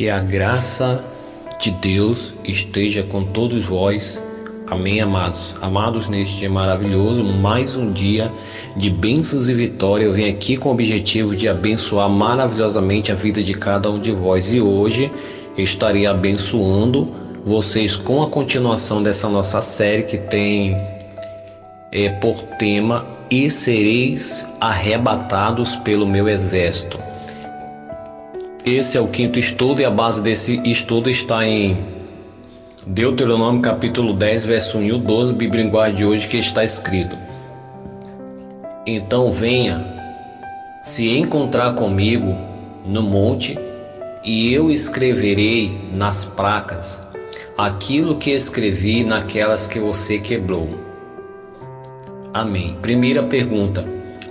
Que a graça de Deus esteja com todos vós. Amém, amados. Amados, neste dia maravilhoso, mais um dia de bênçãos e vitória. Eu venho aqui com o objetivo de abençoar maravilhosamente a vida de cada um de vós. E hoje eu estarei abençoando vocês com a continuação dessa nossa série que tem por tema: E sereis arrebatados pelo meu exército. Esse é o quinto estudo e a base desse estudo está em Deuteronômio capítulo 10, verso 1 e 12, Bíblia Linguagem de hoje, que está escrito: Então venha se encontrar comigo no monte, e eu escreverei nas placas aquilo que escrevi naquelas que você quebrou. Amém. Primeira pergunta: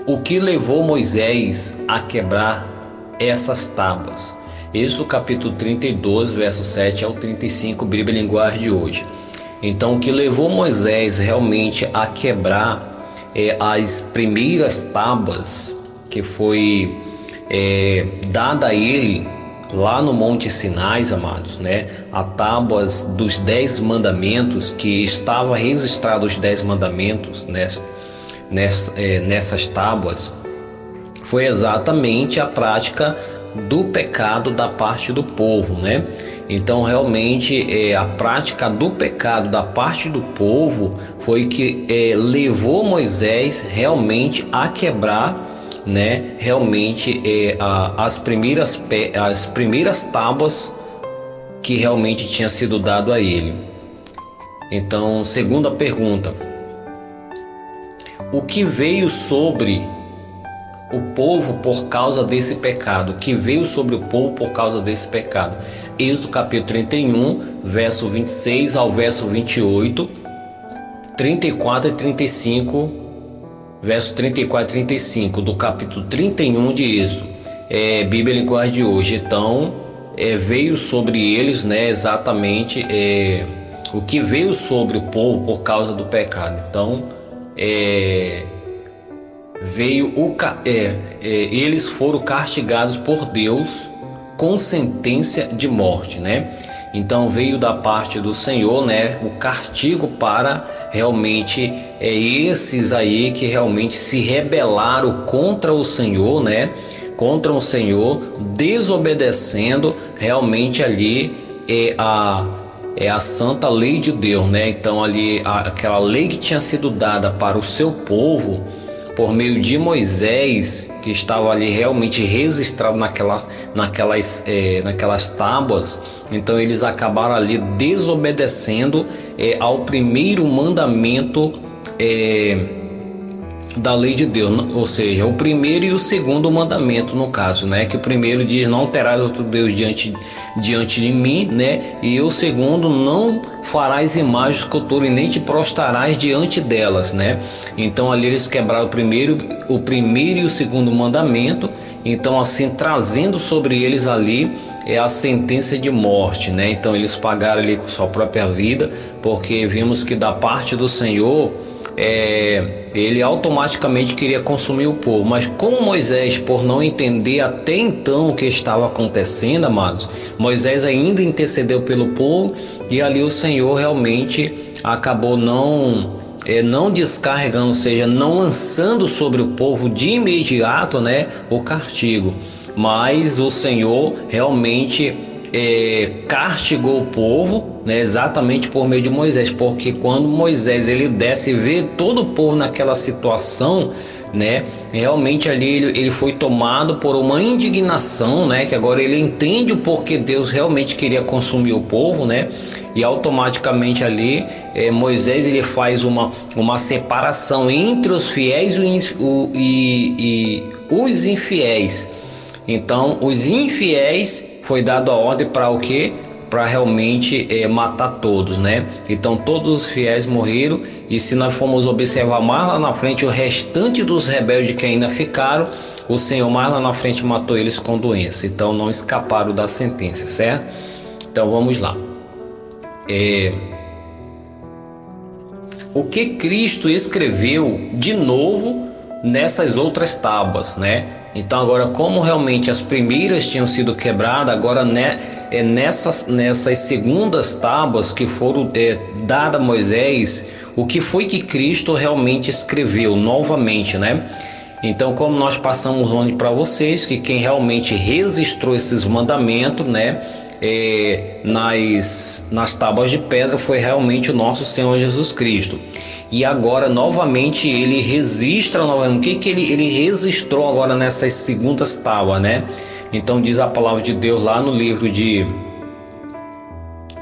o que levou Moisés a quebrar essas tábuas? Êxodo capítulo 32, verso 7 ao 35, Bíblia Linguagem de hoje. Então, o que levou Moisés realmente a quebrar as primeiras tábuas que foi dada a ele lá no Monte Sinai, amados, né? A tábuas dos 10 mandamentos, que estava registrado os 10 mandamentos nessas tábuas, foi exatamente a prática do pecado da parte do povo, né? Então, realmente, a prática do pecado da parte do povo foi que levou Moisés realmente a quebrar, né? Realmente as primeiras tábuas que realmente tinha sido dado a ele. Então, segunda pergunta: o que veio sobre o povo por causa desse pecado? O que veio sobre o povo por causa desse pecado? Êxodo capítulo 31, verso 26 ao verso 28, 34 e 35, verso 34 e 35 do capítulo 31 de Êxodo, Bíblia Linguagem de hoje. Então, veio sobre eles, né, exatamente o que veio sobre o povo por causa do pecado. Então, eles foram castigados por Deus com sentença de morte, né? Então veio da parte do Senhor, né, o castigo para realmente esses aí que realmente se rebelaram contra o Senhor, né? Contra o Senhor, desobedecendo realmente ali a santa lei de Deus, né? Então ali aquela lei que tinha sido dada para o seu povo por meio de Moisés, que estava ali realmente registrado naquelas tábuas. Então eles acabaram ali desobedecendo ao primeiro mandamento da lei de Deus, ou seja, o primeiro e o segundo mandamento, no caso, né? Que o primeiro diz: não terás outro Deus diante de mim, né? E o segundo: não farás imagem de escultura e nem te prostrarás diante delas, né? Então ali eles quebraram o primeiro e o segundo mandamento. Então, assim, trazendo sobre eles ali a sentença de morte, né? Então eles pagaram ali com sua própria vida, porque vimos que da parte do Senhor ele automaticamente queria consumir o povo. Mas como Moisés, por não entender até então o que estava acontecendo, amados, Moisés ainda intercedeu pelo povo, e ali o Senhor realmente acabou não descarregando, ou seja, não lançando sobre o povo de imediato, né, o castigo. Mas o Senhor realmente castigou o povo, né, exatamente por meio de Moisés, porque quando Moisés ele desce e vê todo o povo naquela situação, né, realmente ali ele foi tomado por uma indignação, né, que agora ele entende o porquê Deus realmente queria consumir o povo, né, e automaticamente ali Moisés ele faz uma separação entre os fiéis e os infiéis. Então os infiéis foi dado a ordem para o quê? Para realmente matar todos, né? Então todos os fiéis morreram, e se nós formos observar mais lá na frente, o restante dos rebeldes que ainda ficaram, o Senhor mais lá na frente matou eles com doença. Então não escaparam da sentença, certo? Então vamos lá. O que Cristo escreveu de novo nessas outras tábuas, né? Então agora, como realmente as primeiras tinham sido quebradas, agora, né, nessas segundas tábuas que foram dadas a Moisés, o que foi que Cristo realmente escreveu novamente, né? Então, como nós passamos onde para vocês, que quem realmente registrou esses mandamentos, né, nas tábuas de pedra foi realmente o nosso Senhor Jesus Cristo. E agora, novamente, ele registra novamente. O que ele registrou agora nessas segundas tábuas, né? Então, diz a palavra de Deus lá no livro de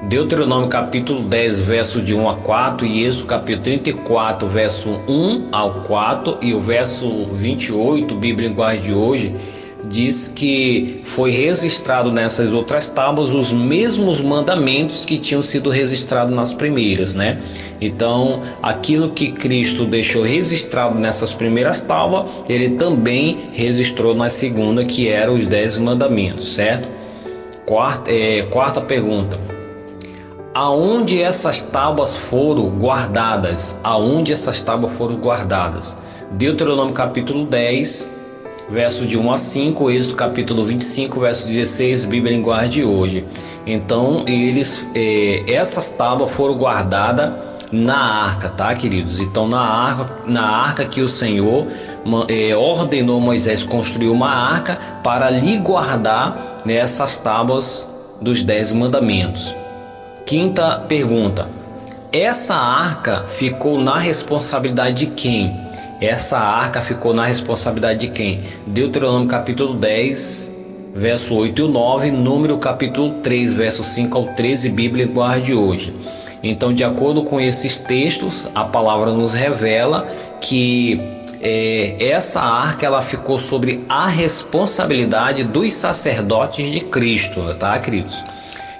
Deuteronômio capítulo 10, verso de 1 a 4, e Êxodo capítulo 34, verso 1 ao 4, e o verso 28, Bíblia em Linguagem de Hoje, diz que foi registrado nessas outras tábuas os mesmos mandamentos que tinham sido registrados nas primeiras, né? Então, aquilo que Cristo deixou registrado nessas primeiras tábuas, ele também registrou na segunda, que eram os 10 mandamentos, certo? Quarta pergunta: aonde essas tábuas foram guardadas? Aonde essas tábuas foram guardadas? Deuteronômio capítulo 10, verso de 1 a 5, Êxodo capítulo 25, verso 16, Bíblia em Linguagem de Hoje. Então, essas tábuas foram guardadas na arca, tá, queridos? Então, na arca que o Senhor ordenou Moisés construir uma arca para ali guardar nessas tábuas dos 10 mandamentos. Quinta pergunta: essa arca ficou na responsabilidade de quem? Essa arca ficou na responsabilidade de quem? Deuteronômio capítulo 10, verso 8 e 9, Número capítulo 3, verso 5 ao 13, Bíblia em Linguagem de Hoje. Então, de acordo com esses textos, a palavra nos revela que essa arca ela ficou sobre a responsabilidade dos sacerdotes de Cristo, tá, queridos?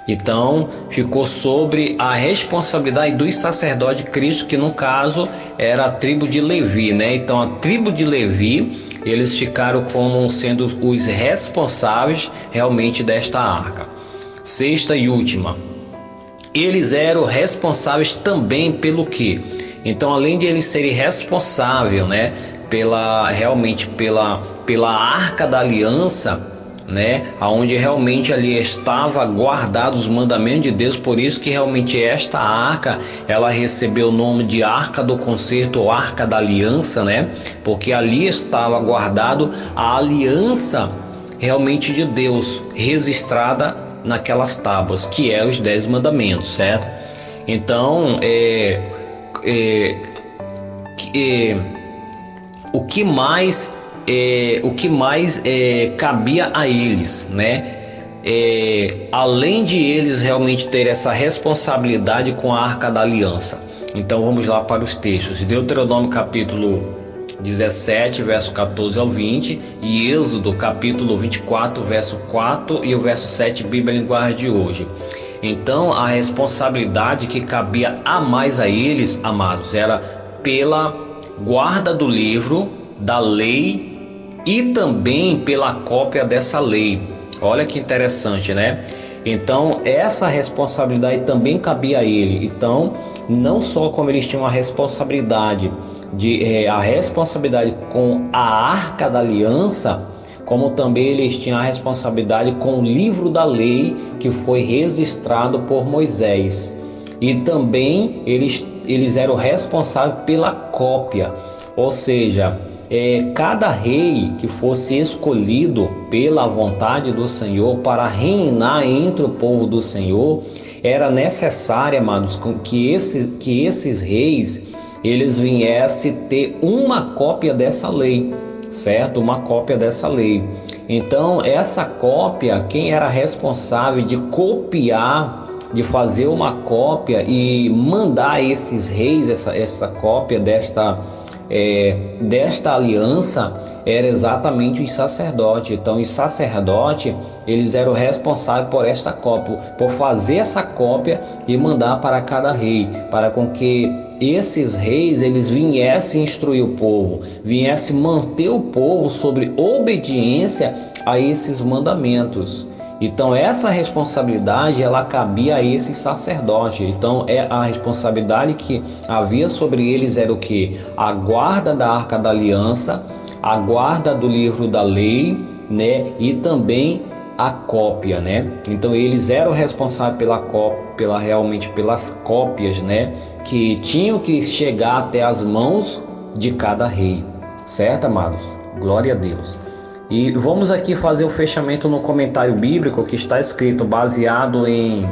Então, ficou sobre a responsabilidade dos sacerdotes de Cristo, que no caso era a tribo de Levi, né? Então, a tribo de Levi, eles ficaram como sendo os responsáveis realmente desta arca. Sexta e última: eles eram responsáveis também pelo quê? Então, além de eles serem responsáveis, né, pela arca da aliança, né, aonde realmente ali estava guardados os mandamentos de Deus. Por isso que realmente esta arca, ela recebeu o nome de Arca do Concerto ou Arca da Aliança, né? Porque ali estava guardado a aliança realmente de Deus, registrada naquelas tábuas, que é os 10 mandamentos, certo? Então, o que mais cabia a eles, né? Além de eles realmente ter essa responsabilidade com a Arca da Aliança. Então vamos lá para os textos. Deuteronômio capítulo 17, verso 14 ao 20, e Êxodo capítulo 24, verso 4 e o verso 7, Bíblia em Linguagem de Hoje. Então, a responsabilidade que cabia a mais a eles, amados, era pela guarda do livro da lei e também pela cópia dessa lei. Olha que interessante, né? Então, essa responsabilidade também cabia a ele. Então, não só como eles tinham a responsabilidade com a Arca da Aliança, como também eles tinham a responsabilidade com o livro da lei que foi registrado por Moisés. E também eles eram responsáveis pela cópia, ou seja, cada rei que fosse escolhido pela vontade do Senhor para reinar entre o povo do Senhor, era necessário, amados, que esses reis eles viessem ter uma cópia dessa lei, certo? Uma cópia dessa lei. Então, essa cópia, quem era responsável de copiar, de fazer uma cópia e mandar a esses reis essa cópia desta aliança, era exatamente os sacerdotes. Então, os sacerdotes, eles eram responsáveis por esta cópia, por fazer essa cópia e mandar para cada rei, para com que esses reis eles viessem instruir o povo, viessem manter o povo sobre obediência a esses mandamentos. Então, essa responsabilidade ela cabia a esses sacerdotes. Então, a responsabilidade que havia sobre eles era o quê? A guarda da Arca da Aliança, a guarda do livro da lei, né? E também a cópia, né? Então eles eram responsáveis realmente pelas cópias, né? Que tinham que chegar até as mãos de cada rei, certo, amados? Glória a Deus. E vamos aqui fazer o fechamento no comentário bíblico que está escrito, baseado em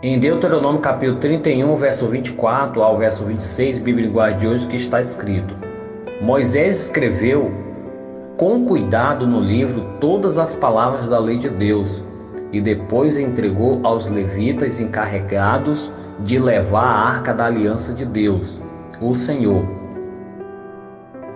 Deuteronômio capítulo 31, verso 24 ao verso 26, Bíblia Linguagem de hoje, que está escrito: Moisés escreveu com cuidado no livro todas as palavras da lei de Deus e depois entregou aos levitas encarregados de levar a arca da aliança de Deus, o Senhor.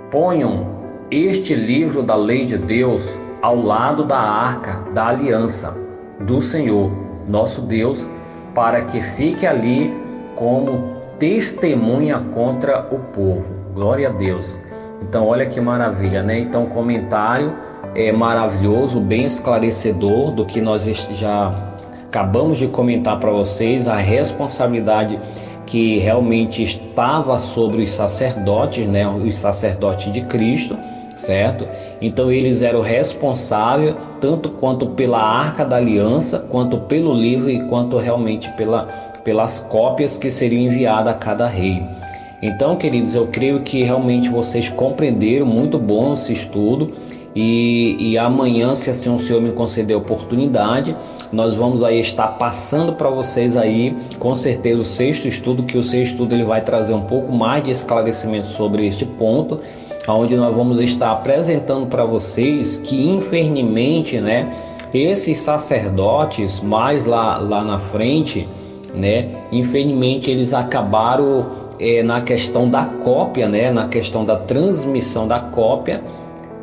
Ponham este livro da lei de Deus ao lado da arca da aliança do Senhor, nosso Deus, para que fique ali como testemunha contra o povo. Glória a Deus. Então olha que maravilha, né? Então o comentário é maravilhoso, bem esclarecedor do que nós já acabamos de comentar para vocês, a responsabilidade que realmente estava sobre os sacerdotes, né? Os sacerdotes de Cristo, certo? Então eles eram responsáveis tanto quanto pela arca da aliança, quanto pelo livro e quanto realmente pelas cópias que seriam enviadas a cada rei. Então, queridos, eu creio que realmente vocês compreenderam muito bom esse estudo e amanhã, se assim o Senhor me conceder a oportunidade, nós vamos aí estar passando para vocês aí, com certeza, o sexto estudo, que o sexto estudo ele vai trazer um pouco mais de esclarecimento sobre este ponto, onde nós vamos estar apresentando para vocês que, infelizmente, né, esses sacerdotes mais lá na frente, né, infelizmente eles acabaram na questão da cópia, né, na questão da transmissão da cópia,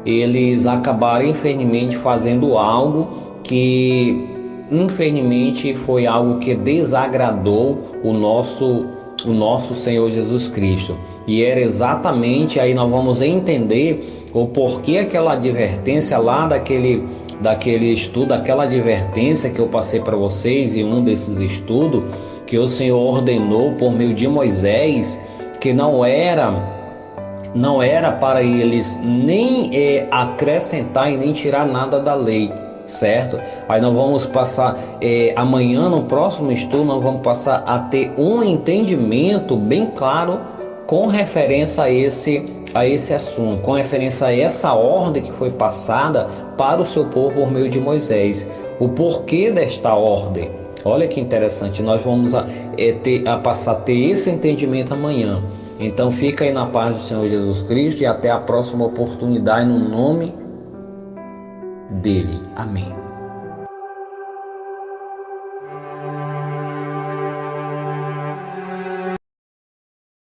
eles acabaram infelizmente fazendo algo que infelizmente foi algo que desagradou o nosso Senhor Jesus Cristo. E era exatamente aí nós vamos entender o porquê aquela advertência lá daquele estudo, aquela advertência que eu passei para vocês em um desses estudos, que o Senhor ordenou por meio de Moisés, que não era para eles nem acrescentar e nem tirar nada da lei, certo? Aí nós vamos passar amanhã, no próximo estudo, nós vamos passar a ter um entendimento bem claro com referência a esse assunto, com referência a essa ordem que foi passada para o seu povo por meio de Moisés. O porquê desta ordem. Olha que interessante, nós vamos passar a ter esse entendimento amanhã. Então fica aí na paz do Senhor Jesus Cristo e até a próxima oportunidade no nome dele. Amém.